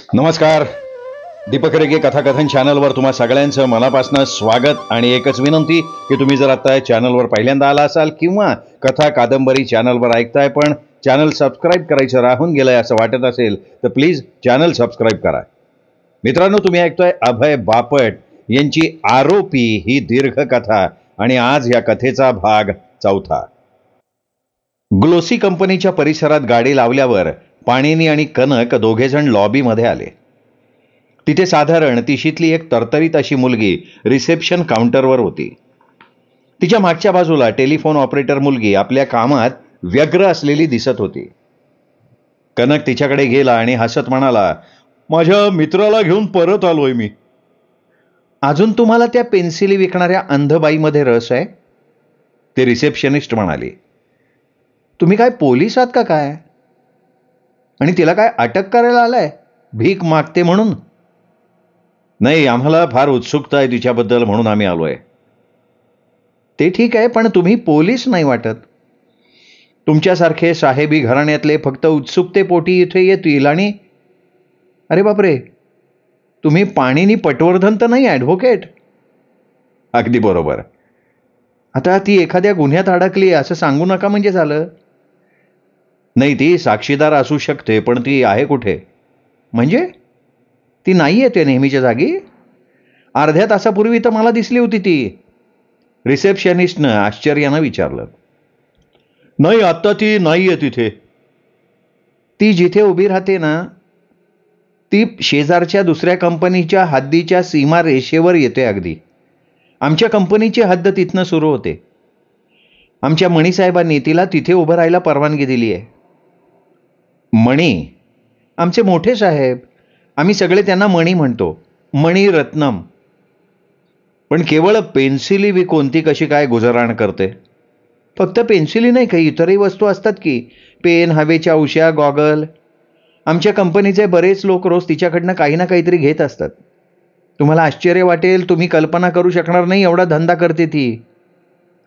नमस्कार. दीपक रेगे कथाकथन चॅनलवर तुम्हा सगळ्यांचं मनापासून स्वागत आणि एकच विनंती की तुम्ही जर आता चॅनलवर पहिल्यांदा आला असाल किंवा कथा कादंबरी चॅनलवर ऐकताय पण चॅनल सबस्क्राईब करायचं राहून गेलंय असं वाटत असेल तर प्लीज चॅनल सबस्क्राईब करा. मित्रांनो, तुम्ही ऐकतोय अभय बापट यांची आरोपी ही दीर्घ कथा आणि आज या कथेचा भाग 4. ग्लोसी कंपनीच्या परिसरात गाडी लावल्यावर पाणिनी आणि कनक दोघेजण लॉबीमध्ये आले. तिथे साधारण तिशीतली एक तरतरीत अशी मुलगी रिसेप्शन काउंटरवर होती. तिच्या मागच्या बाजूला टेलिफोन ऑपरेटर मुलगी आपल्या कामात व्यग्र असलेली दिसत होती. कनक तिच्याकडे गेला आणि हसत म्हणाला, माझ्या मित्राला घेऊन परत आलोय मी. अजून तुम्हाला त्या पेन्सिली विकणाऱ्या अंधबाईमध्ये रस आहे? ते रिसेप्शनिस्ट म्हणाले. तुम्ही काय पोलीस आहात का काय? आणि तिला काय अटक करायला आलाय भीक मागते म्हणून? नाही, आम्हाला फार उत्सुकता आहे तिच्याबद्दल म्हणून आम्ही आलोय. ते ठीक आहे, पण तुम्ही पोलीस नाही वाटत. तुमच्यासारखे साहेबी घराण्यातले फक्त उत्सुकतेपोटी इथे येतील आणि अरे बापरे, तुम्ही पाणिनी पटवर्धन तर नाही ॲडव्होकेट? अगदी बरोबर. आता ती एखाद्या गुन्ह्यात अडकली असं सांगू नका म्हणजे झालं. नाही, ती साक्षीदार असू शकते पण ती आहे कुठे? म्हणजे ती नाही येते नेहमीच्या जागी? अर्ध्या तासापूर्वी तर मला दिसली होती ती. रिसेप्शनिस्टनं आश्चर्यानं विचारलं. नाही, आत्ता ती नाही आहे तिथे. ती जिथे उभी राहते ना, ती शेजारच्या दुसऱ्या कंपनीच्या हद्दीच्या सीमा रेषेवर येते अगदी. आमच्या कंपनीची हद्द तिथनं सुरू होते. आमच्या मणीसाहेबांनी तिला तिथे उभं राहायला परवानगी दिली आहे. मणी? आमचे मोठे साहेब. आम्ही सगळे त्यांना मणी म्हणतो, मणी रत्नम. पण केवळ पेन्सिली विकून ती कशी काय गुजराण करते? फक्त पेन्सिली नाही, काही इतरही वस्तू असतात की, पेन, हवेच्या उश्या, गॉगल. आमच्या कंपनीचे बरेच लोक रोज तिच्याकडनं काही ना काहीतरी घेत असतात. तुम्हाला आश्चर्य वाटेल, तुम्ही कल्पना करू शकणार नाही एवढा धंदा करते ती.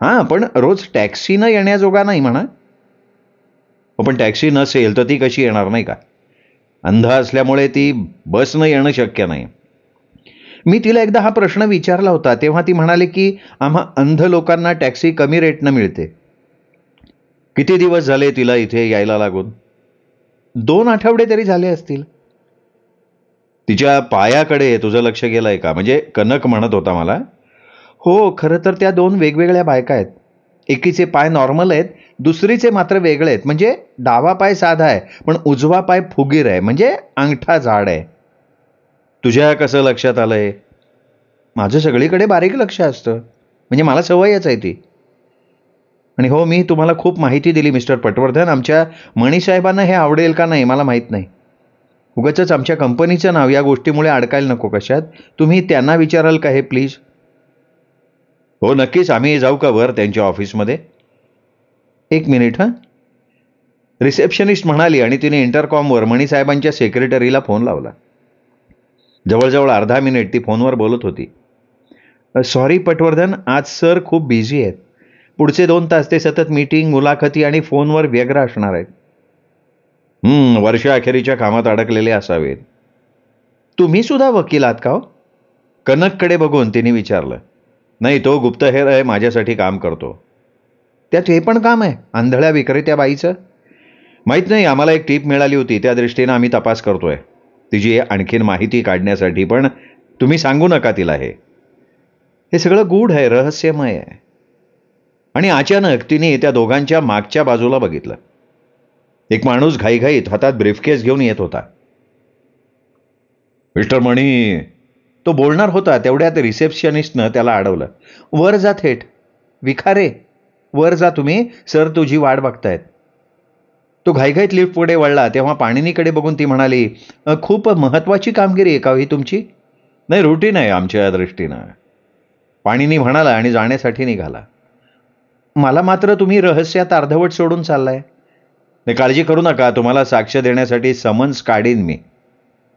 हां, पण रोज टॅक्सीनं येण्याजोगा नाही म्हणा. पण टॅक्सी नसेल तर ती कशी येणार नाही का? अंध असल्यामुळे ती बसनं येणं शक्य नाही. मी तिला एकदा हा प्रश्न विचारला होता तेव्हा ती म्हणाली की आम्हा अंध लोकांना टॅक्सी कमी रेटनं मिळते. किती दिवस झाले तिला इथे यायला लागून? 2 आठवडे तरी झाले असतील. तिच्या पायाकडे तुझं लक्ष गेलंय का? म्हणजे कनक म्हणत होता मला. हो, खरं तर त्या 2 वेगवेगळ्या बायका आहेत. एकीचे पाय नॉर्मल आहेत, दुसरीचे मात्र वेगळे आहेत. म्हणजे डावा पाय साधा आहे पण उजवा पाय फुगीर आहे, म्हणजे अंगठा जाड आहे. तुझ्या कसं लक्षात आलंय? माझं सगळीकडे बारीक लक्ष असतं, म्हणजे मला सवयच आहे ती. आणि हो, मी तुम्हाला खूप माहिती दिली मिस्टर पटवर्धन. आमच्या मणीसाहेबांना हे आवडेल का नाही मला माहीत नाही. उगाचच आमच्या कंपनीचं नाव या गोष्टीमुळे अडकायला नको कशात. तुम्ही त्यांना विचाराल का हे प्लीज? हो नक्कीच. आम्ही जाऊ का वर त्यांच्या ऑफिसमध्ये? 1 मिनिट हां. रिसेप्शनिस्ट म्हणाली आणि तिने इंटरकॉमवर मणीसाहेबांच्या सेक्रेटरीला फोन लावला. जवळजवळ अर्धा मिनिट ती फोनवर बोलत होती. सॉरी पटवर्धन, आज सर खूप बिझी आहेत. पुढचे 2 तास ते सतत मीटिंग, मुलाखती आणि फोनवर व्यग्र असणार आहेत. वर्षाअखेरीच्या कामात अडकलेले असावेत. तुम्ही सुद्धा वकील आहात का हो? कनककडे बघून तिने विचारलं. नाही, तो गुप्तहेर आहे, माझ्यासाठी काम करतो. त्यात हे पण काम आहे आंधळ्या विक्रेत्या बाईचं? माहीत नाही, आम्हाला एक टीप मिळाली होती, त्या दृष्टीनं आम्ही तपास करतोय तिची आणखीन माहिती काढण्यासाठी. पण तुम्ही सांगू नका तिला. हे सगळं गूढ आहे, रहस्यमय आहे. आणि अचानक तिने त्या दोघांच्या मागच्या बाजूला बघितलं. एक माणूस घाईघाईत हातात ब्रीफकेस घेऊन येत होता. मिस्टर मणी, तो बोलणार होता तेवढ्यात रिसेप्शनिस्टनं त्याला अडवलं. वर जा थेट. विखारे, वर जा तुम्ही, सर तुझी वाट बघतायत. तो घाईघाईत लिफ्ट पुढे वळला तेव्हा पाणिनीकडे बघून ती म्हणाली, खूप महत्वाची कामगिरी आहे का ही तुमची? नाही, रुटीन आहे आमच्या दृष्टीनं, पाणिनी म्हणाला आणि जाण्यासाठी निघाला. मला मात्र तुम्ही रहस्यात अर्धवट सोडून चाललाय. नाही, काळजी करू नका, तुम्हाला साक्ष देण्यासाठी समन्स काढीन मी.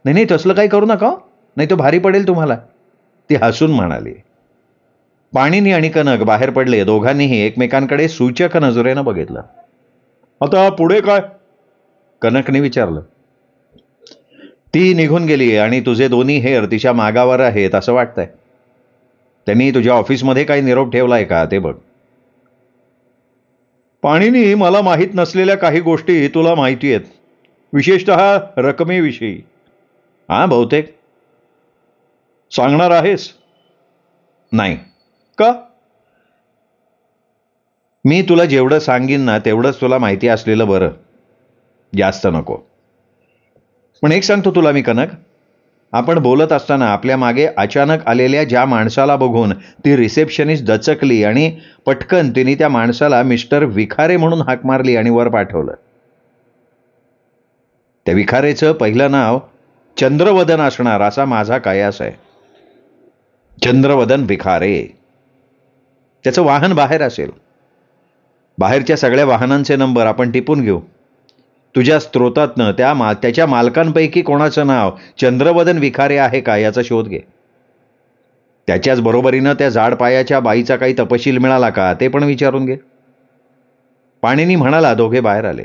नाही नाही, तसलं काही करू नका, नाही तो भारी पडेल तुम्हाला, ती हसून म्हणाली. पाणिनी आणि कनक बाहेर पडले. दोघांनीही एकमेकांकडे सूचक नजरेनं बघितलं. आता पुढे काय? कनकने विचारलं. ती निघून गेली आणि तुझे दोन्ही हेर तिच्या मागावर आहेत असं वाटतंय. त्यांनी तुझ्या ऑफिसमध्ये काही निरोप ठेवलाय का ते बघ. पाणीनी, मला माहीत नसलेल्या काही गोष्टी तुला माहिती आहेत, विशेषतः रकमेविषयी. हा, बहुतेक. सांगणार आहेस? नाही. का? मी तुला जेवढं सांगीन ना तेवढंच तुला माहिती असलेलं बरं, जास्त नको. पण एक सांगतो तुला मी कनक, आपण बोलत असताना आपल्या मागे अचानक आलेल्या ज्या माणसाला बघून ती रिसेप्शनिस्ट दचकली आणि पटकन तिने त्या माणसाला मिस्टर विखारे म्हणून हाक मारली आणि वर पाठवलं. त्या विखारेचं पहिलं नाव चंद्रवदन असणार असा माझा कयास आहे. चंद्रवदन विखारे. त्याचं वाहन बाहेर असेल. बाहेरच्या सगळ्या वाहनांचे नंबर आपण टिपून घेऊ. तुझ्या स्त्रोतातनं त्याच्या मालकांपैकी कोणाचं नाव चंद्रवदन विखारे आहे का याचा शोध घे. त्याच्याच बरोबरीनं त्या जाड पायाच्या बाईचा काही तपशील मिळाला का ते पण विचारून घे. पाणीनी म्हणाला. दोघे बाहेर आले.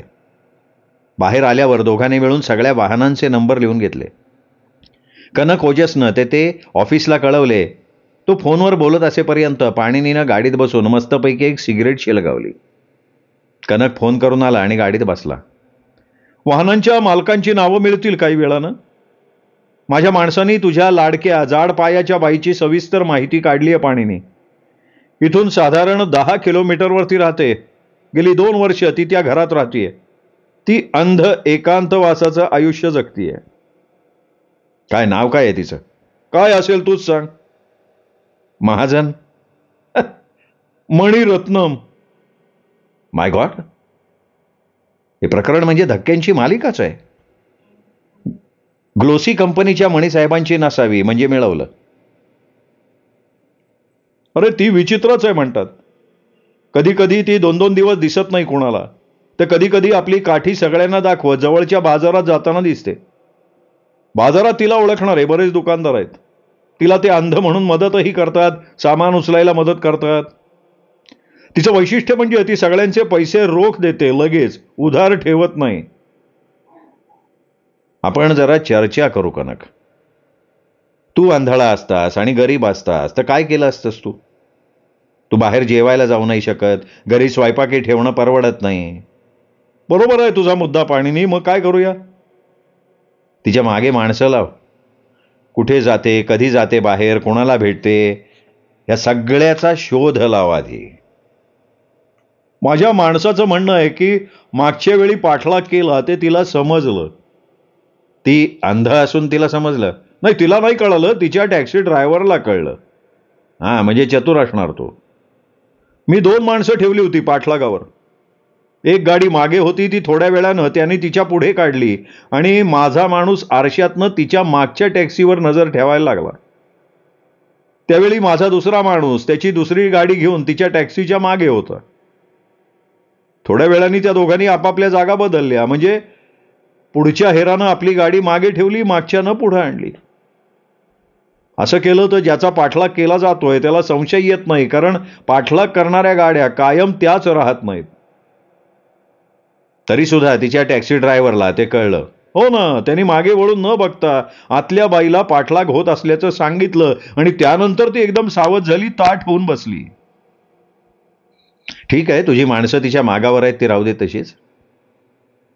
बाहेर आल्यावर दोघांनी मिळून सगळ्या वाहनांचे नंबर लिहून घेतले. कनक ओजसनं ते ऑफिसला कळवले. तो फोनवर बोलत असेपर्यंत पाणीनीनं गाडीत बसून मस्तपैकी एक सिगरेट शिलगावली. कनक फोन करून आला आणि गाडीत बसला. वाहनांच्या मालकांची नावं मिळतील काही वेळानं. माझ्या माणसांनी तुझ्या लाडक्या जाड पायाच्या बाईची सविस्तर माहिती काढली आहे पाणीनी. इथून साधारण 10 किलोमीटरवरती राहते. गेली 2 वर्ष ती त्या घरात राहतीये. ती अंध एकांतवासाचं आयुष्य जगतीये. काय नाव काय आहे तिचं? काय असेल तूच सांग. महाजन. मणिरत्नम. माय गॉड, हे प्रकरण म्हणजे धक्क्यांची मालिकाच आहे. ग्लोसी कंपनीच्या मणीसाहेबांची नसावी म्हणजे मिळवलं. अरे ती विचित्रच आहे म्हणतात. कधी कधी ती 2-2 दिवस दिसत नाही कोणाला. तर कधी कधी आपली काठी सगळ्यांना दाखवत जवळच्या बाजारात जाताना दिसते. बाजारात तिला ओळखणारे बरेच दुकानदार आहेत. तिला ते अंध म्हणून मदतही करतात, सामान उचलायला मदत करतात. तिचं वैशिष्ट्य म्हणजे ती सगळ्यांचे पैसे रोख देते, लगेच, उधार ठेवत नाही. आपण जरा चर्चा करू कनक. तू आंधळा असतास आणि गरीब असतास तर काय केलं असतंस तू? तू बाहेर जेवायला जाऊ नाही शकत, घरी स्वयंपाकी ठेवणं परवडत नाही. बरोबर आहे तुझा मुद्दा पाणीनी. मग काय करूया? तिच्या मागे माणसं लाव. कुठे जाते, कधी जाते बाहेर, कोणाला भेटते, या सगळ्याचा शोध लाव आधी. माझ्या माणसाचं म्हणणं आहे की मागच्या वेळी पाठलाग केला ते तिला समजलं. ती अंध असून तिला समजलं? नाही, तिला नाही कळलं, तिच्या टॅक्सी ड्रायव्हरला कळलं. हा, म्हणजे चतुर असणार तो. मी 2 माणसं ठेवली होती पाठलागावर. एक गाडी मागे होती, ती थोड्या वेळानं त्याने तिच्या पुढे काढली आणि माझा माणूस आरशातनं तिच्या मागच्या टॅक्सीवर नजर ठेवायला लागला. त्यावेळी माझा दुसरा माणूस त्याची दुसरी गाडी घेऊन तिच्या टॅक्सीच्या मागे होता. थोड्या वेळाने त्या दोघांनी आपापल्या जागा बदलल्या. म्हणजे पुढच्या हेरानं आपली गाडी मागे ठेवली, मागच्यानं पुढे आणली. असं केलं तर ज्याचा पाठलाग केला जातोय त्याला संशय येत नाही, कारण पाठलाग करणाऱ्या गाड्या कायम त्याच राहत नाहीत. तरी सुद्धा तिच्या टॅक्सी ड्रायव्हरला ते कळलं. हो ना, त्यांनी मागे वळून न बघता आतल्या बाईला पाठलाग होत असल्याचं सांगितलं आणि त्यानंतर ती एकदम सावध झाली, ताठ होऊन बसली. ठीक आहे, तुझी माणसं तिच्या मागावर आहेत, ती राहू दे तशीच.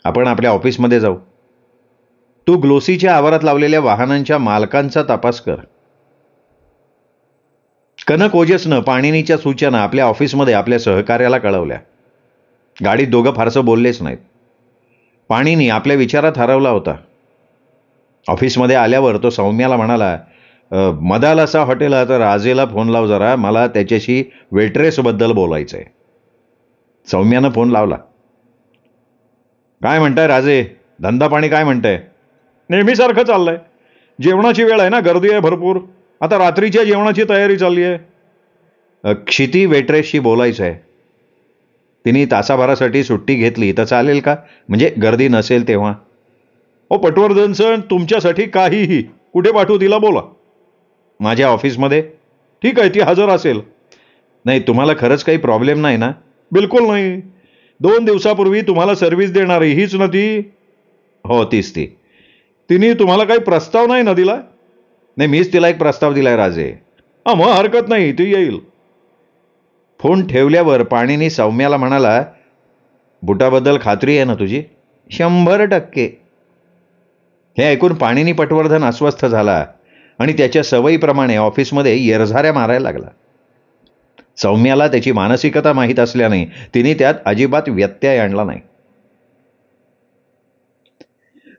आपण आपल्या ऑफिसमध्ये जाऊ. तू ग्लोसीच्या आवारात लावलेल्या वाहनांच्या मालकांचा तपास कर. कनक ओजसनं पाणीनीच्या सूचना आपल्या ऑफिसमध्ये आपल्या सहकार्याला कळवल्या. गाडीत दोघं फारसं बोललेच नाहीत. पाणीनी आपल्या विचारात हरवला होता. ऑफिसमध्ये आल्यावर तो सौम्याला म्हणाला, मदालसा हॉटेलात राजेला फोन लाव जरा, मला त्याच्याशी वेट्रेसबद्दल बोलायचं आहे. सौम्यानं फोन लावला. काय म्हणताय राजे, धंदा पाणी काय म्हणताय? नेहमीसारखं चाललंय. जेवणाची वेळ आहे ना, गर्दी आहे भरपूर. आता रात्रीच्या जेवणाची तयारी चालली आहे. क्षिती वेट्रेसशी बोलायचं आहे. तिने तासाभरासाठी सुट्टी घेतली तर चालेल का? म्हणजे गर्दी नसेल तेव्हा. ओ पटवर्धन सर, तुमच्यासाठी काहीही. कुठे पाठवू तिला? बोला. माझ्या ऑफिसमध्ये. ठीक आहे, ती हजर असेल. नाही, तुम्हाला खरंच काही प्रॉब्लेम नाही ना? बिलकुल नाही. 2 दिवसापूर्वी तुम्हाला सर्व्हिस देणारी हीच ना ती? हो, तीच ती. तिने तुम्हाला काही प्रस्ताव नाही ना दिला? नाही, मीच तिला एक प्रस्ताव दिलाय राजे. मग हरकत नाही, ती येईल. फोन ठेवल्यावर पाणीनी सौम्याला म्हणाला, बुटाबद्दल खात्री आहे ना तुझी? 100%. हे ऐकून पाणीनी पटवर्धन अस्वस्थ झाला आणि त्याच्या सवयीप्रमाणे ऑफिसमध्ये येरझाऱ्या मारायला लागला. सौम्याला त्याची मानसिकता माहीत असल्याने तिने त्यात अजिबात व्यत्यय आणला नाही.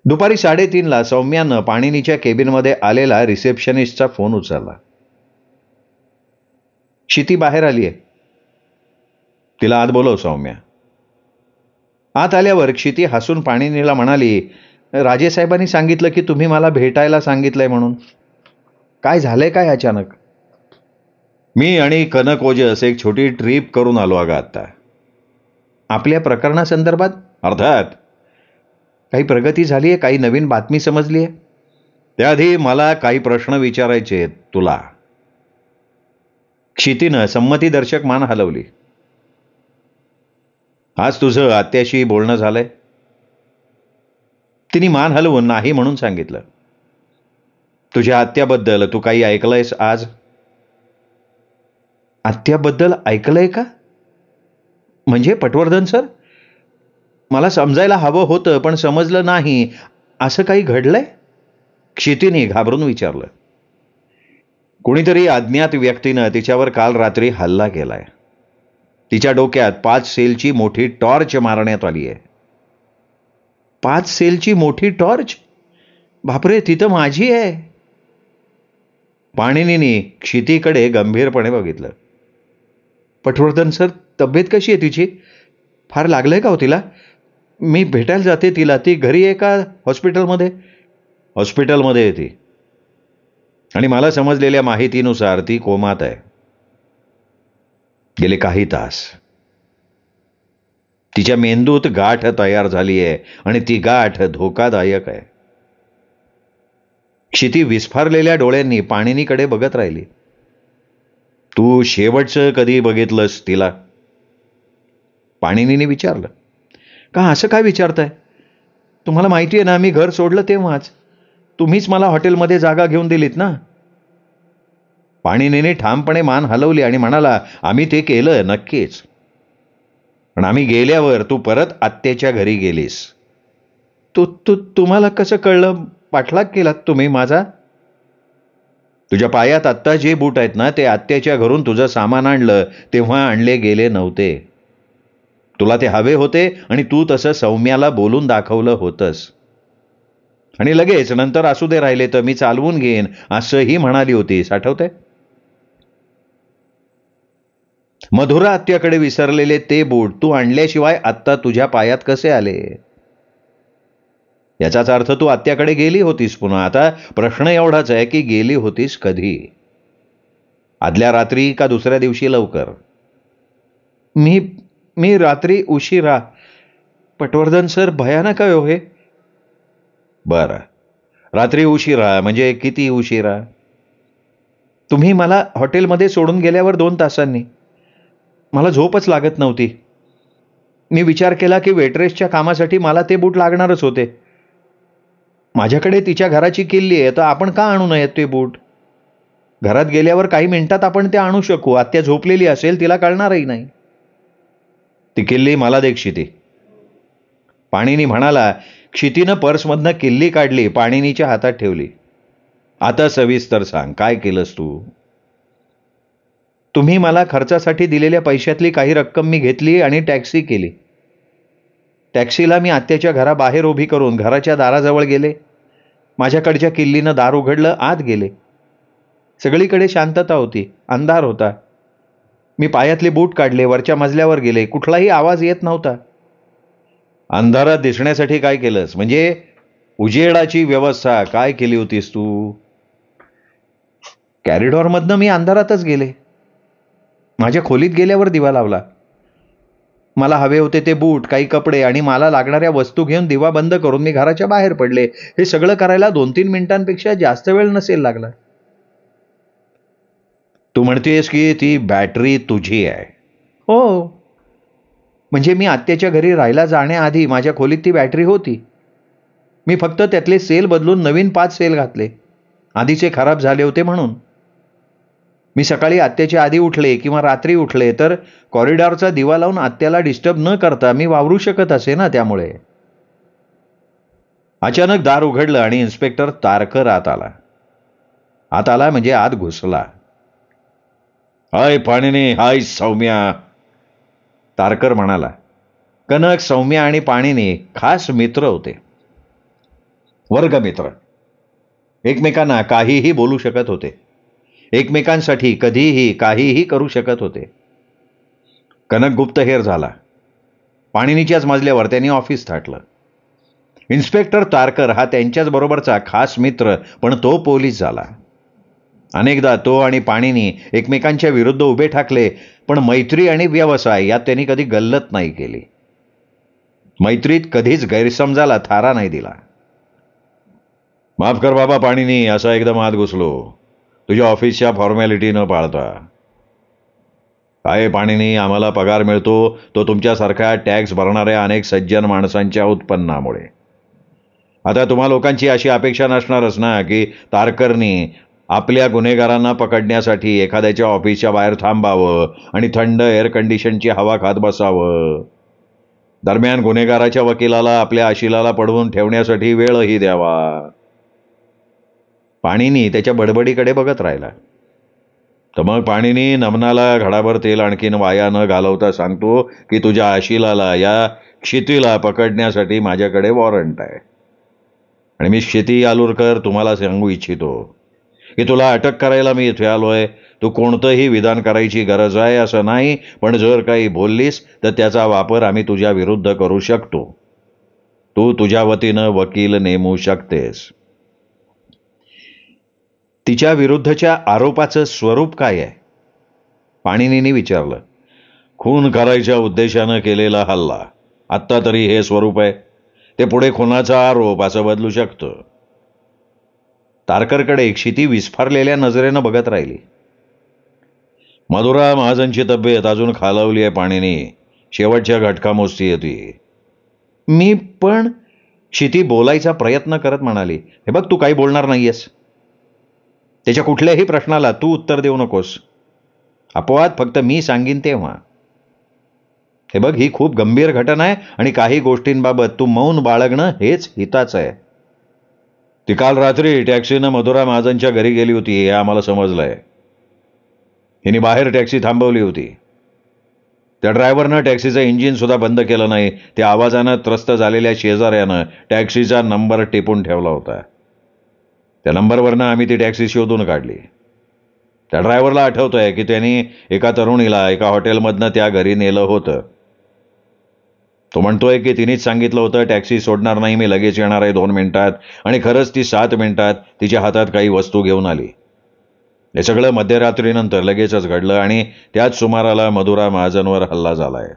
दुपारी 3:30ला सौम्यानं पाणिनीच्या केबिनमध्ये आलेला रिसेप्शनिस्टचा फोन उचलला. क्षिती बाहेर आलीये, तिला आत बोलव सौम्या. आत आल्यावर क्षिती हसून पाणिनीला म्हणाली, राजेसाहेबांनी सांगितलं की तुम्ही मला भेटायला सांगितलंय म्हणून. काय झालंय काय अचानक? मी आणि कनक ओजस एक छोटी ट्रिप करून आलो अगं आता. आपल्या प्रकरणासंदर्भात? अर्थात. काही प्रगती झालीये? काही नवीन बातमी समजलीये? त्याआधी मला काही प्रश्न विचारायचे आहेत तुला. क्षितीनं संमतीदर्शक मान हलवली. आज तुझं आत्याशी बोलणं झालंय? तिने मान हलवून नाही म्हणून सांगितलं. तुझ्या आत्याबद्दल तू काही ऐकलंयस आज? आत्याबद्दल ऐकलंय का? म्हणजे पटवर्धन सर? मला समजायला हवं होतं पण समजलं नाही. असं काही घडलंय? क्षितीने घाबरून विचारलं. कुणीतरी अज्ञात व्यक्तीनं तिच्यावर काल रात्री हल्ला केलाय. तिच्या डोक्यात 5 सेलची मोठी टॉर्च मारण्यात आली आहे. 5 सेलची मोठी टॉर्च? बापरे, ती तर माझी आहे. पाणिनीने क्षितीकडे गंभीरपणे बघितलं. पटवर्धन सर, तब्येत कशी आहे तिची? फार लागलंय का हो तिला? मी भेटायला जाते तिला. ती घरी आहे का हॉस्पिटलमध्ये? हॉस्पिटलमध्ये आहे ती. आणि मला समजलेल्या माहितीनुसार ती कोमात आहे. गेले काही तास. तिच्या मेंदूत गाठ तयार झाली आहे आणि ती गाठ धोकादायक आहे. क्षिती विस्फारलेल्या डोळ्यांनी पाणिनीकडे बघत राहिली. तू शेवटचं कधी बघितलंस तिला? पाणिनीने विचारलं. का असं काय विचारताय? तुम्हाला माहिती आहे ना, मी घर सोडलं तेव्हाच. तुम्हीच मला हॉटेलमध्ये जागा घेऊन दिलीत ना. पाणिनीने ठामपणे मान हलवली आणि म्हणाला, आम्ही ते केलं नक्कीच. पण आम्ही गेल्यावर तू परत आत्याच्या घरी गेलीस. तुम्हाला कसं कळलं? पाठलाग केलात तुम्ही माझा? तुझ्या पायात आत्ता जे बूट आहेत ना, ते आत्याच्या घरून तुझं सामान आणलं तेव्हा आणले गेले नव्हते. तुला ते हवे होते आणि तू तसं सौम्याला बोलून दाखवलं होतंस. आणि लगेच नंतर असू दे राहिले तर मी चालवून घेईन असंही म्हणाली होतीस, आठवतंय? मधुरा आत्याकडे विसरलेले ते बूट तू आणल्याशिवाय आत्ता तुझ्या पायात कसे आले? याचाच अर्थ तू आत्याकडे गेली होतीस पुन्हा. आता प्रश्न एवढाच आहे की गेली होतीस कधी? आदल्या रात्री का दुसऱ्या दिवशी लवकर? मी रात्री उशिरा. पटवर्धन सर, भयानक आहे हो हे. बरं, रात्री उशिरा म्हणजे किती उशिरा? तुम्ही मला हॉटेलमध्ये सोडून गेल्यावर 2 तासांनी. मला झोपच लागत नव्हती. मी विचार केला की वेट्रेसच्या कामासाठी मला ते बूट लागणारच होते. माझ्याकडे तिच्या घराची किल्ली आहे, तर आपण का आणू नयेत ते बूट? घरात गेल्यावर काही मिनिटात आपण ते आणू शकू. आत्या झोपलेली असेल, तिला कळणारही नाही. ती किल्ली मला दे क्षिती. पाणिनी म्हणाला. क्षितीनं पर्समधनं किल्ली काढली, पाणिनीच्या हातात ठेवली. आता सविस्तर सांग, काय केलंस तू? तुम्ही मला खर्चासाठी दिलेल्या पैशातली काही रक्कम मी घेतली आणि टॅक्सी केली. टॅक्सीला मी आत्याच्या घराबाहेर उभी करून घराच्या दाराजवळ गेले. माझ्याकडच्या किल्लीनं दार उघडलं, आत गेले. सगळीकडे शांतता होती, अंधार होता. मी पायातले बूट काढले, वरच्या मजल्यावर गेले. कुठलाही आवाज येत नव्हता. अंधारात दिसण्यासाठी काय केलंस? म्हणजे उजेडाची व्यवस्था काय केली होतीस तू? कॅरिडॉरमधनं मी अंधारातच गेले. माझ्या खोलीत गेल्यावर दिवा लावला. मला हवे होते ते बूट, काही कपडे आणि मला लागणाऱ्या वस्तू घेऊन दिवा बंद करून मी घराच्या बाहेर पडले. हे सगळं करायला 2-3 मिनिटांपेक्षा जास्त वेळ नसेल लागला. तू म्हणतेस की ती बॅटरी तुझी आहे? हो. म्हणजे मी आत्याच्या घरी राहायला जाण्याआधी माझ्या खोलीत ती बॅटरी होती. मी फक्त त्यातले सेल बदलून नवीन 5 सेल घातले. आधीचे खराब झाले होते म्हणून. मी सकाळी आत्याच्या आधी उठले किंवा रात्री उठले तर कॉरिडॉरचा दिवा लावून आत्याला डिस्टर्ब न करता मी वावरू शकत असे ना. त्यामुळे अचानक दार उघडलं आणि इन्स्पेक्टर तारकर आत आला म्हणजे आत घुसला. हाय पाणिनी, हाय सौम्या, तारकर म्हणाला. कनक, सौम्या आणि पाणिनी खास मित्र होते, वर्गमित्र. एकमेकांना काहीही बोलू शकत होते, एकमेकांसाठी कधीही काहीही करू शकत होते. कनक गुप्तहेर झाला. पाणिनीच्याच मजल्यावर त्यांनी ऑफिस थाटलं. इन्स्पेक्टर तारकर हा त्यांच्याच बरोबरचा खास मित्र, पण तो पोलीस झाला. अनेकदा तो आणि पाणिनी एकमेकांच्या विरुद्ध उभे ठाकले, पण मैत्री आणि व्यवसाय यात त्यांनी कधी गल्लत नाही केली. मैत्रीत कधीच गैरसमजाला थारा नाही दिला. माफ कर बाबा पाणिनी, असा एकदम आत घुसलो तुझ्या ऑफिसच्या फॉर्मॅलिटी न पाळता. काय पाणिनी, आम्हाला पगार मिळतो तो तुमच्यासारख्या टॅक्स भरणाऱ्या अनेक सज्जन माणसांच्या उत्पन्नामुळे. आता तुम्हा लोकांची अशी अपेक्षा नसणारच ना की तारकरनी आपल्या गुन्हेगारांना पकडण्यासाठी एखाद्याच्या ऑफिसच्या बाहेर थांबावं आणि थंड एअर कंडिशनची हवा खात बसावं. दरम्यान गुन्हेगाराच्या वकिलाला आपल्या आशिलाला पडवून ठेवण्यासाठी वेळही द्यावा. पाणिनी त्याच्या बडबडीकडे बघत राहिला. तर मग पाणिनी, नमनाला घडाभर तेल आणखीन वाया न घालवता सांगतो की तुझ्या आशिलाला, या क्षितीला पकडण्यासाठी माझ्याकडे वॉरंट आहे. आणि मी क्षिती आलुरकर तुम्हाला सांगू इच्छितो की तुला अटक करायला मी इथे आलोय. तू कोणतंही विधान करायची गरज आहे असं नाही, पण जर काही बोललीस तर त्याचा वापर आम्ही तुझ्या विरुद्ध करू शकतो. तू तुझ्या वतीनं वकील नेमू शकतेस. तिच्या विरुद्धच्या आरोपाचं स्वरूप काय आहे? पाणिनीने विचारलं. खून करायच्या उद्देशानं केलेला हल्ला, आत्ता तरी हे स्वरूप आहे. ते पुढे खुनाचा आरोप असं बदलू शकतं. तारकरकडे क्षिती विस्फारलेल्या नजरेनं बघत राहिली. मधुरा महाजनची तब्येत अजून खालावली आहे पाणिनी, शेवटच्या घटकामोस्ती येते. मी पण, क्षिती बोलायचा प्रयत्न करत म्हणाली. हे बघ, तू काही बोलणार नाहीयेस. त्याच्या कुठल्याही प्रश्नाला तू उत्तर देऊ नकोस. अपवाद फक्त मी सांगीन तेव्हा. हे बघ, ही खूप गंभीर घटना आहे आणि काही गोष्टींबाबत तू मौन बाळगणं हेच हिताचं आहे. ती काल रात्री टॅक्सीनं मधुरा महाजनच्या घरी गेली होती हे आम्हाला समजलंय. हिने बाहेर टॅक्सी थांबवली होती. त्या ड्रायव्हरनं टॅक्सीचं इंजिन सुद्धा बंद केलं नाही. त्या आवाजानं त्रस्त झालेल्या शेजाऱ्यानं टॅक्सीचा नंबर टिपून ठेवला होता. त्या नंबरवरनं आम्ही ती टॅक्सी शोधून काढली. त्या ड्रायव्हरला आठवतंय की त्यांनी एका तरुणीला एका हॉटेलमधनं त्या घरी नेलं होतं. तो म्हणतोय की तिनेच सांगितलं होतं टॅक्सी सोडणार नाही, मी लगेच येणार आहे 2 मिनिटात. आणि खरंच ती 7 मिनिटात तिच्या हातात काही वस्तू घेऊन आली. हे सगळं मध्यरात्रीनंतर लगेचच घडलं आणि त्याच सुमाराला मधुरा महाजनवर हल्ला झालाय.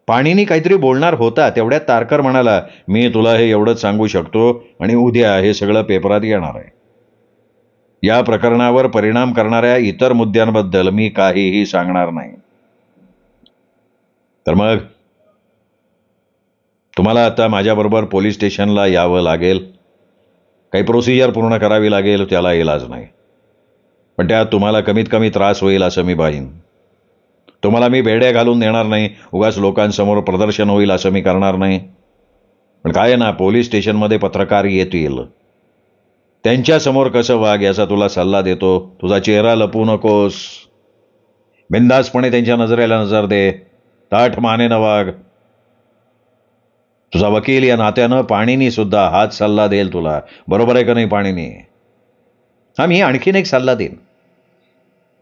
पाणिनी काहीतरी बोलणार होता तेवढ्यात तारकर म्हणाला, मी तुला हे एवढंच सांगू शकतो आणि उद्या हे सगळं पेपरात येणार आहे. या प्रकरणावर परिणाम करणाऱ्या इतर मुद्द्यांबद्दल मी काहीही सांगणार नाही. तर मग तुम्हाला आता माझ्याबरोबर पोलीस स्टेशनला यावं लागेल. काही प्रोसिजर पूर्ण करावी लागेल, त्याला इलाज नाही. पण त्यात तुम्हाला कमीत कमी त्रास होईल असं मी पाहीन. तुम्हाला मी बेड्या घालून देणार नाही, उगाच लोकांसमोर प्रदर्शन होईल असं मी करणार नाही. पण काय ना, पोलीस स्टेशनमध्ये पत्रकार येतील, त्यांच्यासमोर कसं वाग याचा तुला सल्ला देतो. तुझा चेहरा लपवू नकोस. बिनधास्तपणे त्यांच्या नजरेला नजर दे. ताठ मानेनं वाग. तुझा वकील या नात्यानं पाणिनी सुद्धा हाच सल्ला देईल तुला. बरोबर आहे का नाही पाणिनी? हा, मी आणखीन एक सल्ला देईन.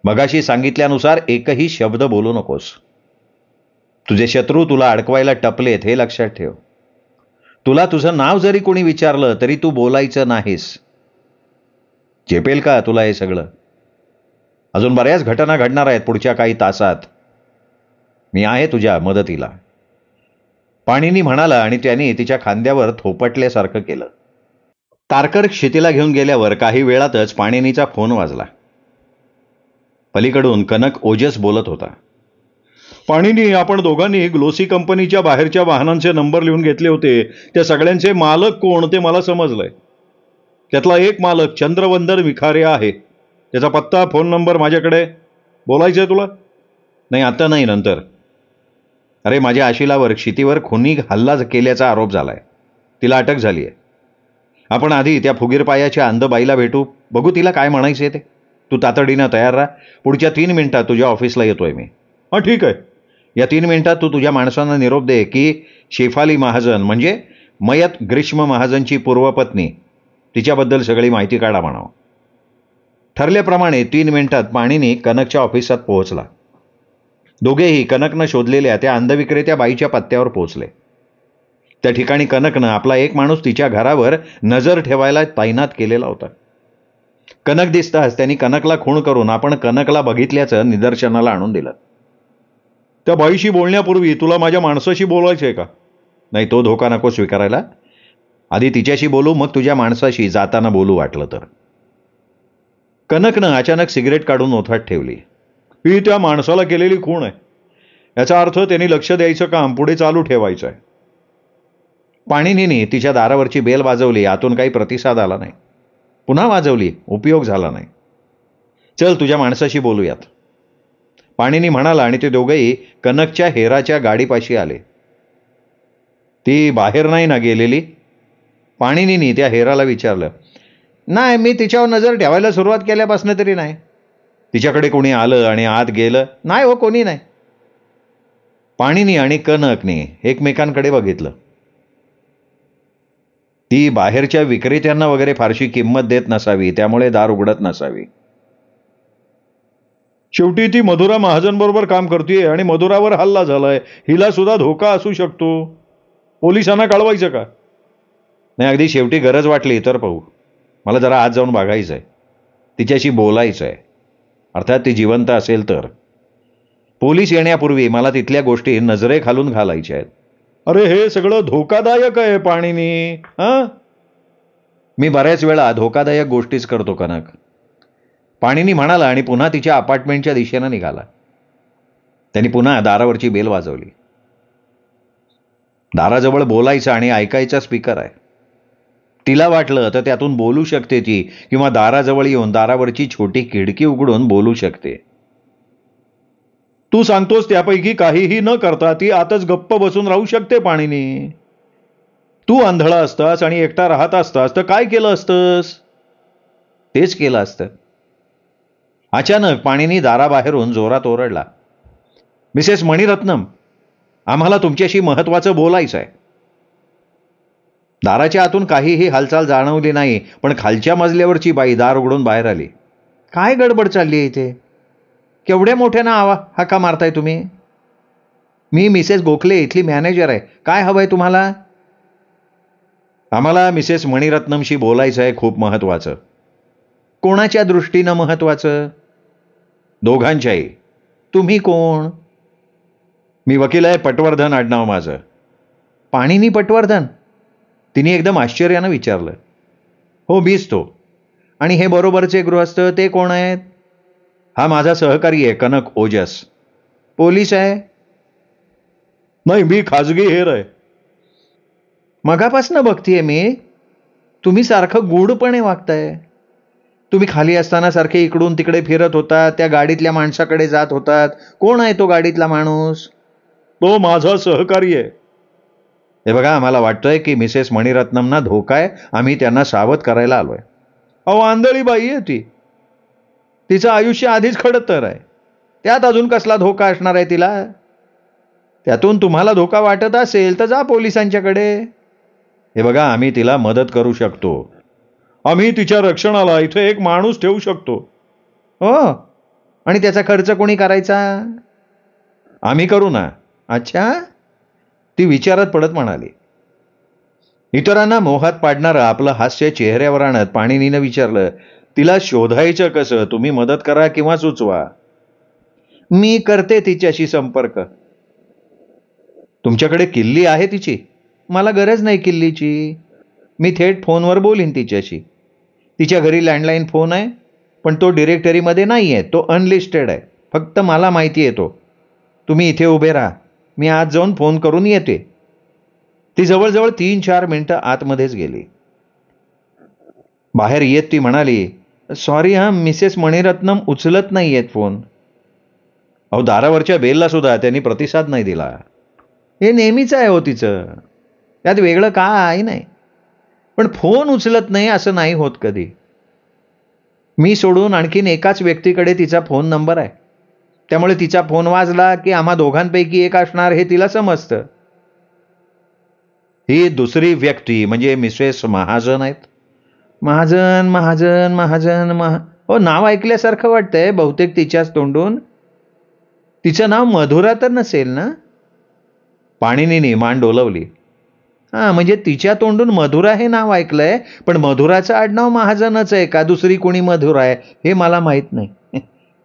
मगाशी सांगितल्यानुसार एकही शब्द बोलू नकोस. तुझे शत्रू तुला अडकवायला टपलेत हे लक्षात ठेव. तुला तुझं नाव जरी कोणी विचारलं तरी तू बोलायचं नाहीस. झेपेल का तुला हे सगळं? अजून बऱ्याच घटना घडणार आहेत पुढच्या काही तासात. मी आहे तुझ्या मदतीला, पाणिनी म्हणाला आणि त्याने तिच्या खांद्यावर थोपटल्यासारखं केलं. तारकर क्षितीला घेऊन गेल्यावर काही वेळातच पाणिनीचा फोन वाजला. पलीकडून कनक ओजस बोलत होता. पाणीनी आपण दोघांनी ग्लोसी कंपनीच्या बाहेरच्या वाहनांचे नंबर लिहून घेतले होते. त्या सगळ्यांचे मालक कोण ते मला समजलंय. त्यातला एक मालक चंद्रवंदन विखारे आहे. त्याचा पत्ता, फोन नंबर माझ्याकडे. बोलायचंय तुला? नाही, आता नाही, नंतर. अरे, माझ्या आशिलावर क्षितीवर खुनी हल्ला केल्याचा आरोप झालाय. तिला अटक झाली आहे. आपण आधी त्या फुगीरपायाच्या अंधबाईला भेटू, बघू तिला काय म्हणायचे ते. तू तातडीनं तयार राहा. पुढच्या 3 मिनिटात तुझ्या ऑफिसला येतोय मी. हां, ठीक आहे. या 3 मिनिटात तू तुझ्या माणसांना निरोप दे की शेफाली महाजन म्हणजे मयत ग्रीष्म महाजनची पूर्वपत्नी, तिच्याबद्दल सगळी माहिती काढा म्हणावं. ठरल्याप्रमाणे 3 मिनिटात पाणीनी कनकच्या ऑफिसात पोहोचला. दोघेही कनकनं शोधलेल्या त्या अंधविक्रेत्या बाईच्या पत्त्यावर पोहोचले. त्या ठिकाणी कनकनं आपला एक माणूस तिच्या घरावर नजर ठेवायला तैनात केलेला होता. कनक दिसताच त्यांनी कनकला खूण करून आपण कनकला बघितल्याचं निदर्शनाला आणून दिलं. त्या बाईशी बोलण्यापूर्वी तुला माझ्या माणसाशी बोलायचंय का? नाही, तो धोका नको स्वीकारायला. आधी तिच्याशी बोलू, मग तुझ्या माणसाशी जाताना बोलू वाटलं तर. कनकनं अचानक सिगरेट काढून ओठात ठेवली. ही त्या माणसाला केलेली खूण आहे. याचा अर्थ त्यांनी लक्ष द्यायचं काम पुढे चालू ठेवायचं आहे. पाणीनीने तिच्या दारावरची बेल वाजवली. आतून काही प्रतिसाद आला नाही. पुन्हा वाजवली. उपयोग झाला नाही. चल, तुझ्या माणसाशी बोलूयात, पाणीनी म्हणाला आणि ते दोघेही कनकच्या हेराच्या गाडीपाशी आले. ती बाहेर नाही ना गेलेली? पाणीनीने त्या हेराला विचारलं. नाही, मी तिच्यावर नजर ठेवायला सुरुवात केल्यापासून तरी नाही. तिच्याकडे कोणी आलं आणि आत गेलं? नाही हो, कोणी नाही. पाणीनी आणि कनकने एकमेकांकडे बघितलं. ती बाहेरच्या विक्रेत्यांना वगैरे फारशी किंमत देत नसावी, त्यामुळे दार उघडत नसावी. शेवटी ती मधुरा महाजन बरोबर काम करते आणि मधुरावर हल्ला झालाय. हिला सुद्धा धोका असू शकतो. पोलिसांना कळवायचं का? नाही, अगदी शेवटी गरज वाटली तर पाहू. मला जरा आत जाऊन बघायचं आहे, तिच्याशी बोलायचं आहे. अर्थात ती जिवंत असेल तर. पोलीस येण्यापूर्वी मला तिथल्या गोष्टी नजरेखालून घालायच्या आहेत. अरे, हे सगळं धोकादायक आहे पाणीनी. हां, मी बऱ्याच वेळा धोकादायक गोष्टीच करतो कनक, पाणीनी म्हणाला आणि पुन्हा तिच्या अपार्टमेंटच्या दिशेनं निघाला. त्यांनी पुन्हा दारावरची बेल वाजवली. दाराजवळ बोलायचा आणि ऐकायचा स्पीकर आहे. तिला वाटलं तर त्यातून बोलू शकते ती, किंवा दाराजवळ येऊन दारावरची छोटी खिडकी उघडून बोलू शकते. तू सांगतोस त्यापैकी काहीही न करता ती आतच गप्प बसून राहू शकते पाणीनी. तू आंधळा असतास आणि एकटा राहत असतास तर काय केलं असतंस? तेच केलं असतं. अचानक पाणीनी दाराबाहेरून जोरात ओरडला. मिसेस मणिरत्नम, आम्हाला तुमच्याशी महत्वाचं बोलायचं आहे. दाराच्या आतून काहीही हालचाल जाणवली नाही, पण खालच्या मजल्यावरची बाई दार उघडून बाहेर आली. काय गडबड चालली आहे इथे? केवढ्या मोठ्यानं हाका मारताय तुम्ही? मी मिसेस गोखले, इथली मॅनेजर आहे. काय हवंय तुम्हाला? आम्हाला मिसेस मणिरत्नमशी बोलायचं आहे, खूप महत्वाचं. कोणाच्या दृष्टीनं महत्वाचं? दोघांच्याही. तुम्ही कोण? मी वकील आहे, पटवर्धन आडनाव माझं. पाणीनी पटवर्धन? तिने एकदम आश्चर्यानं विचारलं. हो, मीच तो. आणि हे बरोबरचे गृहस्थ ते कोण आहेत? हा माझा सहकारी आहे, कनक ओजस. पोलीस आहे? नाही, मी खाजगी हेर आहे. मगापासनं बघतीये मी, तुम्ही सारखं गूढपणे वागताय. तुम्ही खाली असताना सारखे इकडून तिकडे फिरत होतात, त्या गाडीतल्या माणसाकडे जात होतात. कोण आहे तो गाडीतला माणूस? तो माझा सहकारी आहे. हे बघा, आम्हाला वाटतंय की मिसेस मणिरत्नमना धोका आहे. आम्ही त्यांना सावध करायला आलोय. अहो, आंधळी बाई आहे ती. तिचं आयुष्य आधीच खडतर आहे. त्यात अजून कसला धोका असणार आहे तिला? त्यातून तुम्हाला धोका वाटत असेल तर जा पोलिसांच्याकडे. हे बघा, आम्ही तिला मदत करू शकतो. आम्ही तिच्या रक्षणाला इथे एक माणूस ठेवू शकतो. हो, आणि त्याचा खर्च कोणी करायचा? आम्ही करू ना. अच्छा, ती विचारात पडत म्हणाली. इतरांना मोहात पाडणारं आपलं हास्य चेहऱ्यावर आणत पाणीनीनं विचारलं. तिला शोधायचं कसं? तुम्ही मदत करा किंवा सुचवा. मी करते तिच्याशी संपर्क. तुमच्याकडे किल्ली आहे तिची? मला गरज नाही किल्लीची. मी थेट फोनवर बोलीन तिच्याशी. तिच्या घरी लँडलाईन फोन आहे, पण तो डिरेक्टरीमध्ये नाही आहे. तो अनलिस्टेड आहे. फक्त मला माहिती आहे तो. तुम्ही इथे उभे राहा, मी आज जाऊन फोन करून येते. ती जवळजवळ 3-4 मिनिटं आतमध्येच गेली. बाहेर येत ती म्हणाली, सॉरी हा, मिसेस मणिरत्नम उचलत नाहीयेत फोन. अहो, दारावरच्या बेलला सुद्धा त्यांनी प्रतिसाद नाही दिला. हे नेहमीच आहे हो तिचं, त्यात वेगळं काय नाही. पण फोन उचलत नाही असं नाही होत कधी. मी सोडून आणखीन एकाच व्यक्तीकडे तिचा फोन नंबर आहे. त्यामुळे तिचा फोन वाजला की आम्हा दोघांपैकी एक असणार हे तिला समजतं. ही दुसरी व्यक्ती म्हणजे मिसेस महाजन आहेत. महाजन महाजन महाजन हो, नाव ऐकल्यासारखं वाटतंय बहुतेक तिच्याच तोंडून. तिचं नाव मधुरा तर नसेल ना? पाणिनीने मान डोलवली. हां, म्हणजे तिच्या तोंडून मधुरा हे नाव ऐकलंय, पण मधुराचं आडनाव महाजनच आहे का दुसरी कोणी मधुरा आहे हे मला माहीत नाही.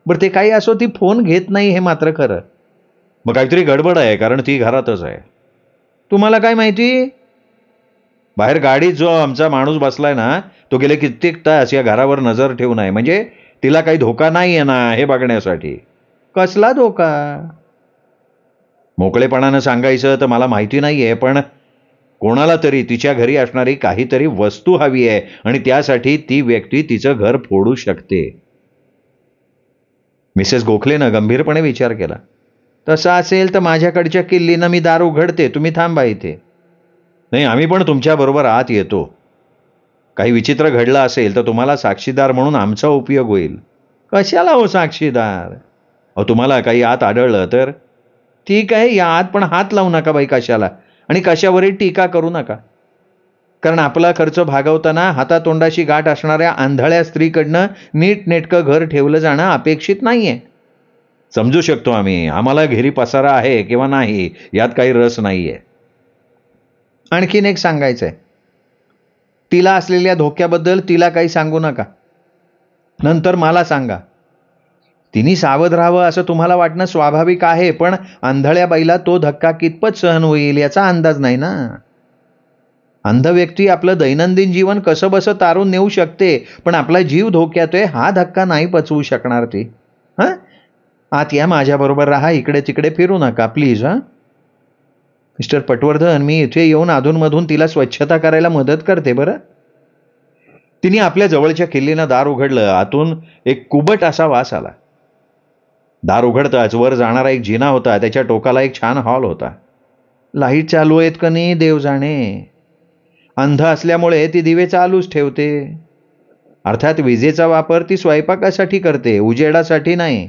बरं, ते काही असो, ती फोन घेत नाही हे मात्र खरं. मग काहीतरी गडबड आहे, कारण ती घरातच आहे. तुम्हाला काय माहिती? बाहेर गाडीत जो आमचा माणूस बसलाय ना, तो गेले कित्येक तास या घरावर नजर ठेवून आहे. म्हणजे तिला काही धोका नाही आहे ना हे बघण्यासाठी. कसला धोका? मोकळेपणानं सांगायचं तर मला माहिती नाहीये, पण कोणाला तरी तिच्या घरी असणारी काहीतरी वस्तू हवी आहे आणि त्यासाठी ती व्यक्ती तिचं घर फोडू शकते. मिसेस गोखलेनं गंभीरपणे विचार केला. तसं असेल तर माझ्याकडच्या किल्लीनं मी दार उघडते, तुम्ही थांबा इथे. नाही, आम्ही पण तुमच्याबरोबर आत येतो. काही विचित्र घडलं असेल तर तुम्हाला साक्षीदार म्हणून आमचा उपयोग होईल. कशाला हो साक्षीदार? अहो, तुम्हाला काही आत आढळलं तर? ठीक आहे, या आत, पण हात लावू नका बाई कशाला, आणि कशावरही टीका करू नका. कारण आपला खर्च भागवताना हातातोंडाशी गाठ असणाऱ्या आंधळ्या स्त्रीकडनं नीटनेटकं घर ठेवलं जाणं अपेक्षित नाहीये. समजू शकतो आम्ही, आम्हाला घरी पसारा आहे किंवा नाही यात काही रस नाहीये. आणखीन एक सांगायचंय, तिला असलेल्या धोक्याबद्दल तिला काही सांगू नका. नंतर मला सांगा. तिने सावध राहावं असं तुम्हाला वाटणं स्वाभाविक आहे, पण आंधळ्या बाईला तो धक्का कितपत सहन होईल याचा अंदाज नाही ना. अंध व्यक्ती आपलं दैनंदिन जीवन कसं बसं तारून नेऊ शकते, पण आपला जीव धोक्यात आहे हा धक्का नाही पचवू शकणार ती. हां, आत या, माझ्याबरोबर राहा, इकडे तिकडे फिरू नका प्लीज. हां मिस्टर पटवर्धन, मी इथे येऊन अधूनमधून तिला स्वच्छता करायला मदत करते बरं. तिने आपल्या जवळच्या किल्लीनं दार उघडलं. आतून एक कुबट असा वास आला. दार उघडताच वर जाणारा एक जिना होता, त्याच्या टोकाला एक छान हॉल होता. लाईट चालू आहेत का नाही देव जाणे. अंध असल्यामुळे ती दिवे चालूच ठेवते. अर्थात विजेचा वापर ती स्वयंपाकासाठी करते, उजेडासाठी नाही.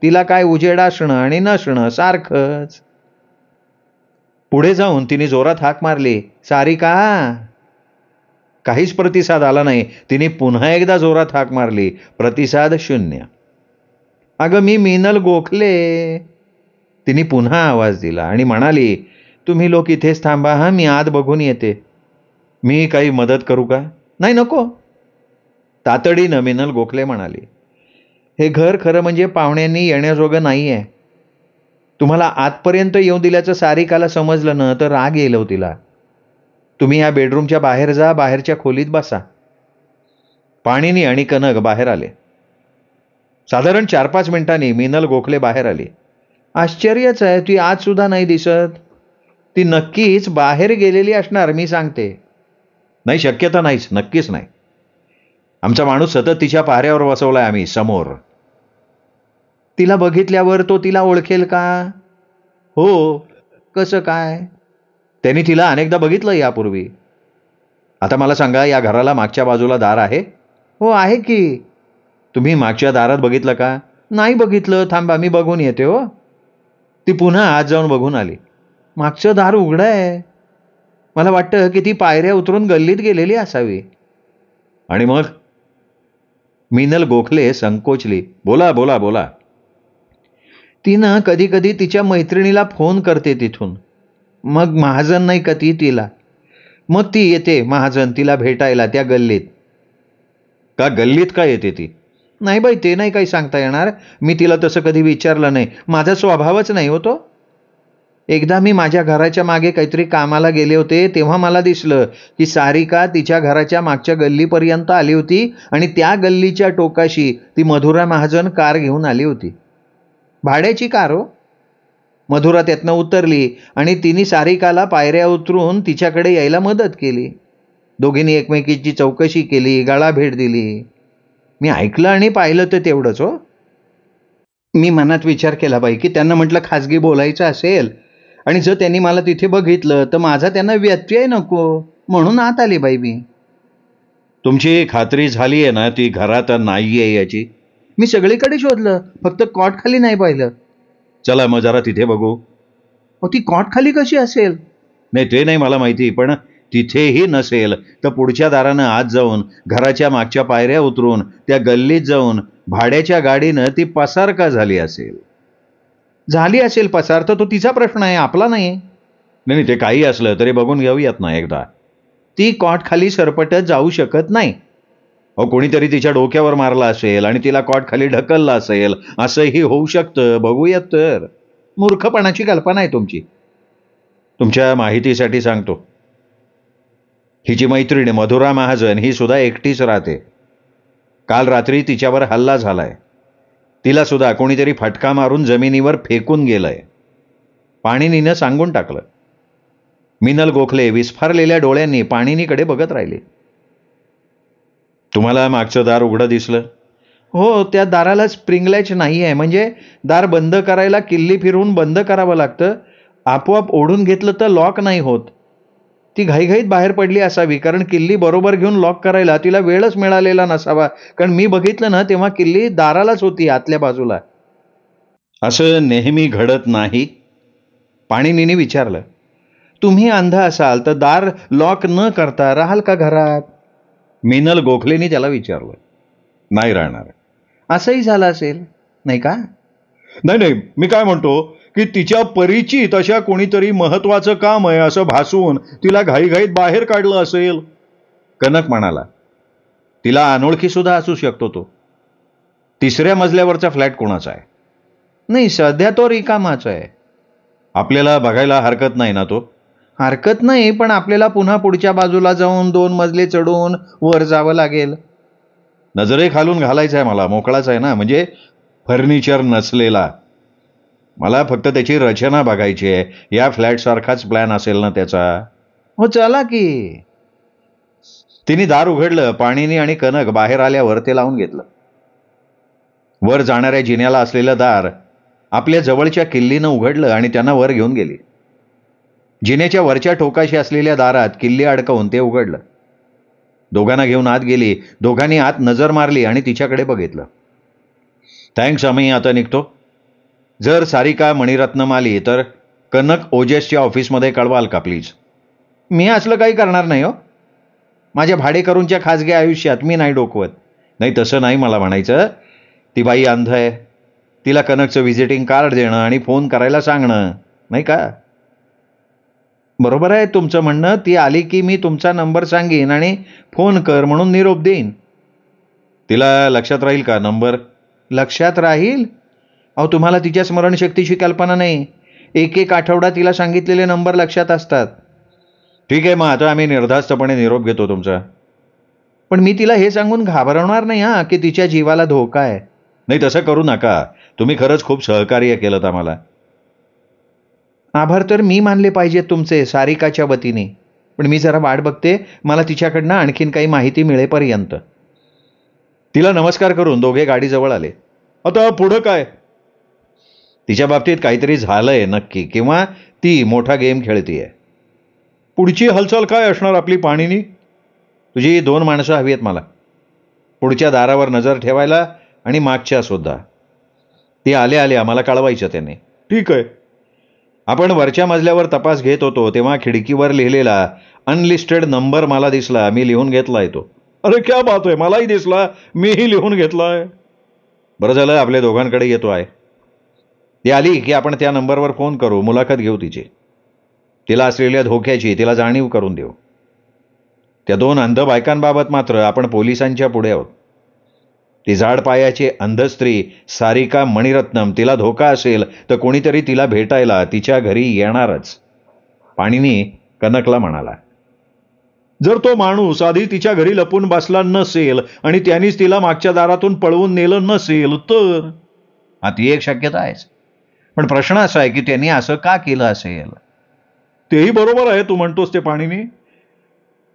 तिला काय उजेड असणं आणि नसणं सारखंच. पुढे जाऊन तिने जोरात हाक मारली, सारिका. काहीच प्रतिसाद आला नाही. तिने पुन्हा एकदा जोरात हाक मारली. प्रतिसाद शून्य. अगं, मी मीनल गोखले. तिने पुन्हा आवाज दिला आणि म्हणाली, तुम्ही लोक इथेच थांबा हा, मी आत बघून येते. मी काही मदत करू का? नाही, नको. तातडीनं मीनल गोखले म्हणाली. हे घर खरं म्हणजे पाहुण्यांनी येण्याजोगं नाही आहे. तुम्हाला आतपर्यंत येऊ दिल्याचं सारिकाला समजलं ना तर राग येईल हो तिला. तुम्ही या बेडरूमच्या बाहेर जा, बाहेरच्या खोलीत बसा. पाणिनी आणि कनक बाहेर आले. साधारण 4-5 मिनिटांनी मीनल गोखले बाहेर आली. आश्चर्यच आहे, ती आज सुद्धा नाही दिसत. ती नक्कीच बाहेर गेलेली असणार, मी सांगते. नाही, शक्यता नाहीच, नक्कीच नाही. आमचा माणूस सतत तिच्या पाऱ्यावर बसवलाय आम्ही समोर. तिला बघितल्यावर तो तिला ओळखेल का? हो. कसं काय? त्यांनी तिला अनेकदा बघितलं यापूर्वी. आता मला सांगा, या घराला मागच्या बाजूला दार आहे? हो, आहे की. तुम्ही मागच्या दारात बघितलं का? नाही बघितलं, थांबा मी बघून येते हो. ती पुन्हा आत जाऊन बघून आली. मागचं दार उघडं आहे. मला वाटतं की ती पायऱ्या उतरून गल्लीत गेलेली असावी. आणि मग? मीनल गोखले संकोचली. बोला बोला बोला. तिनं कधी कधी तिच्या मैत्रिणीला फोन करते तिथून. मग महाजन नाही का ती, तिला. मग ती येते महाजन तिला भेटायला त्या गल्लीत. का गल्लीत का येते ती? नाही बाई, ते नाही काही सांगता येणार. मी तिला तसं कधी विचारलं नाही. माझा स्वभावच नाही होतो. एकदा मी माझ्या घराच्या मागे काहीतरी कामाला गेले होते, तेव्हा मला दिसलं की सारिका तिच्या घराच्या मागच्या गल्लीपर्यंत आली होती आणि त्या गल्लीच्या टोकाशी ती मधुरा महाजन कार घेऊन आली होती. भाड्याची कार हो. मधुरा त्यातनं उतरली आणि तिने सारिकाला पायऱ्या उतरून तिच्याकडे यायला मदत केली. दोघींनी एकमेकीची चौकशी केली, गळा भेट दिली. मी ऐकलं आणि पाहिलं तर तेवढंच हो. मी मनात विचार केला बाई की त्यांना म्हटलं खाजगी बोलायचं असेल आणि जर त्यांनी मला तिथे बघितलं तर माझा त्यांना व्यत्यय नको, म्हणून आत आली बाई मी. तुमची खात्री झाली आहे ना ती घरात नाहीये याची? मी सगळीकडे शोधलं, फक्त कॉट खाली नाही पाहिलं. चला मग जरा तिथे बघू. ती कॉट खाली कशी असेल? नाही ते नाही मला माहिती, पण तिथेही नसेल तर पुढच्या दारानं आत जाऊन घराच्या मागच्या पायऱ्या उतरून त्या गल्लीत जाऊन भाड्याच्या गाडीनं ती पसार का झाली असेल? झाली असेल पसार तर तो तिचा प्रश्न आहे, आपला नाही. नाही ते काही असलं तरी बघून घेऊयात ना एकदा. ती कॉट खाली सरपटत जाऊ शकत नाही. कोणीतरी तिच्या डोक्यावर मारला असेल आणि तिला कॉट खाली ढकलला असेल, असंही होऊ शकतं. बघूयात तर. मूर्खपणाची कल्पना आहे तुमची. तुमच्या माहितीसाठी सांगतो, हिची मैत्रीण मधुरा महाजन ही सुद्धा एकटीच राहते. काल रात्री तिच्यावर हल्ला झालाय. तिला सुद्धा कोणीतरी फटका मारून जमिनीवर फेकून गेलंय. पाणिनीनं सांगून टाकलं. मिनल गोखले विस्फारलेल्या डोळ्यांनी पाणिनीकडे बघत राहिले. तुम्हाला मागचं दार उघडं दिसलं? हो, त्या दाराला स्प्रिंग लॅच नाही आहे. म्हणजे दार बंद करायला किल्ली फिरवून बंद करावं लागतं. आपोआप ओढून घेतलं तर लॉक नाही होत. ती घाईघाईत बाहेर पडली असावी, कारण किल्ली बरोबर घेऊन लॉक करायला तिला वेळच मिळालेला नसावा. कारण मी बघितलं ना तेव्हा किल्ली दारालाच होती आतल्या बाजूला. असं नेहमी घडत नाही? पाणिनीने विचारलं. तुम्ही अंध असाल तर दार लॉक न करता राहाल का घरात? मिनल गोखलेनी त्याला विचारलं. नाही राहणार. असंही झालं असेल नाही का? नाही, मी काय म्हणतो की तिच्या परिचित अशा कोणीतरी महत्वाचं काम आहे असं भासून तिला घाईघाईत बाहेर काढलं असेल. कनक म्हणाला. तिला अनोळखी सुद्धा असू शकतो तो. तिसऱ्या मजल्यावरचा फ्लॅट कोणाचा आहे? नाही, सध्या तो रिकामाच आहे. आपल्याला बघायला हरकत नाही ना तो? हरकत नाही, पण आपल्याला पुन्हा पुढच्या बाजूला जाऊन 2 मजले चढून वर जावं लागेल. नजरे खालून घालायचा आहे मला, मोकळाच आहे ना, म्हणजे फर्निचर नसलेला. मला फक्त त्याची रचना बघायची आहे. या फ्लॅट सारखाच प्लॅन असेल ना त्याचा? हो, चला की. तिने दार उघडलं. पाणिनी आणि कनक बाहेर आल्यावर ते लावून घेतलं. वर जाणाऱ्या जिन्याला असलेलं दार आपल्या जवळच्या किल्लीनं उघडलं आणि त्यांना वर घेऊन गेली. जिन्याच्या वरच्या टोकाशी असलेल्या दारात किल्ली अडकवून ते उघडलं. दोघांना घेऊन आत गेली. दोघांनी आत नजर मारली आणि तिच्याकडे बघितलं. थँक्स, आम्ही आता निघतो. जर सारिका मणिरत्नम आली तर कनक ओजसच्या ऑफिसमध्ये कळवाल का प्लीज? मी असलं काही करणार नाही हो. माझ्या भाडेकरूंच्या खाजगी आयुष्यात मी नाही डोकवत. नाही तसं नाही मला म्हणायचं. ती बाई अंध आहे. तिला कनकचं व्हिजिटिंग कार्ड देणं आणि फोन करायला सांगणं, नाही का? बरोबर आहे तुमचं म्हणणं. ती आली की मी तुमचा नंबर सांगेन आणि फोन कर म्हणून निरोप देईन. तिला लक्षात राहील का नंबर? लक्षात राहील? अहो, तुम्हाला तिच्या स्मरणशक्तीची कल्पना नाही. एक आठवडा तिला सांगितलेले नंबर लक्षात असतात. ठीक आहे, मग आता आम्ही निर्धास्तपणे निरोप घेतो तुमचा. पण मी तिला हे सांगून घाबरवणार नाही की तिच्या जीवाला धोका आहे. नाही तसं करू नका. तुम्ही खरंच खूप सहकार्य केलं आम्हाला. आभार तर मी मानले पाहिजेत तुमचे सारिकाच्या वतीने. पण मी जरा वाट बघते, मला तिच्याकडनं आणखीन काही माहिती मिळेपर्यंत. तिला नमस्कार करून दोघे गाडीजवळ आले. आता पुढं काय? तिच्या बाबतीत काहीतरी झालंय नक्की, किंवा ती मोठा गेम खेळतीये. पुढची हालचाल काय असणार आपली पाणिनी? तुझी 2 माणसं हवी आहेत मला, पुढच्या दारावर नजर ठेवायला आणि मागच्या सुद्धा. ती आल्या आम्हाला कळवायचं त्याने. ठीक आहे. आपण वरच्या मजल्यावर तपास घेत होतो तेव्हा खिडकीवर लिहिलेला अनलिस्टेड नंबर मला दिसला. मी लिहून घेतलाय तो. अरे क्या बात आहे, मलाही दिसला, मीही लिहून घेतलाय. बरं झालं आपल्या दोघांकडे येतो आहे. ती आली की आपण त्या नंबरवर फोन करू, मुलाखत घेऊ तिची. तिला असलेल्या धोक्याची तिला जाणीव करून देऊ. त्या 2 अंध बायकांबाबत मात्र आपण पोलिसांच्या पुढे आहोत. ती जाड पायाची अंध स्त्री सारिका मणिरत्नम, तिला धोका असेल तर कोणीतरी तिला भेटायला तिच्या घरी येणारच. पाणिनी कनकला म्हणाला. जर तो माणूस आधी तिच्या घरी लपून बसला नसेल आणि त्यांनीच तिला मागच्या दारातून पळवून नेलं नसेल तर? ती एक शक्यता आहेच. पण प्रश्न असा आहे की त्यांनी असं का केलं असेल? तेही बरोबर आहे तू म्हणतोस ते पाणीनी.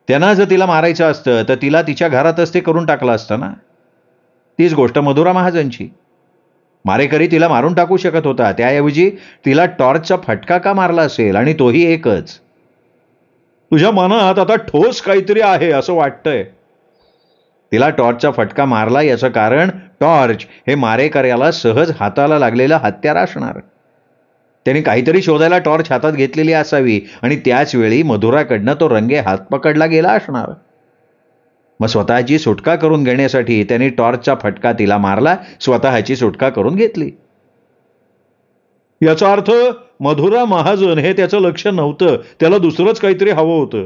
त्यांना जर तिला मारायचं असतं तर तिला तिच्या घरातच ते करून टाकलं असतं ना. तीच गोष्ट मधुरा महाजनची. मारेकरी तिला मारून टाकू शकत होता, त्याऐवजी तिला टॉर्चचा फटका का मारला असेल, आणि तोही एकच? तुझ्या मनात आता ठोस काहीतरी आहे असं वाटतंय. तिला टॉर्चचा फटका मारला याचं कारण टॉर्च हे मारेकऱ्याला सहज हाताला लागलेलं हत्यार असणार. त्याने काहीतरी शोधायला टॉर्च हातात घेतलेली असावी आणि त्याच वेळी मधुराकडनं तो रंगे हात पकडला गेला असणार. मग स्वतःची सुटका करून घेण्यासाठी त्याने टॉर्चचा फटका तिला मारला, स्वतःची सुटका करून घेतली. याचा अर्थ मधुरा महाजन हे त्याचं लक्ष नव्हतं, त्याला दुसरंच काहीतरी हवं होतं.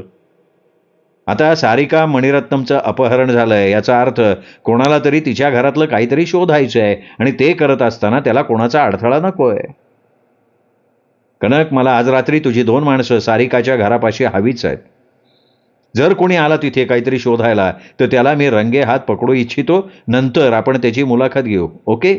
आता सारिका मणिरत्नमचं अपहरण झालंय याचा अर्थ कोणाला तरी तिच्या घरातलं काहीतरी शोधायचंय, आणि ते करत असताना त्याला कोणाचा अडथळा नकोय. कनक, मला आज रात्री तुझी 2 माणसं सारिकाच्या घरापाशी हवीच आहेत. जर कोणी आला तिथे काहीतरी शोधायला तर त्याला मी रंगे हात पकडू इच्छितो. नंतर आपण त्याची मुलाखत घेऊ. ओके?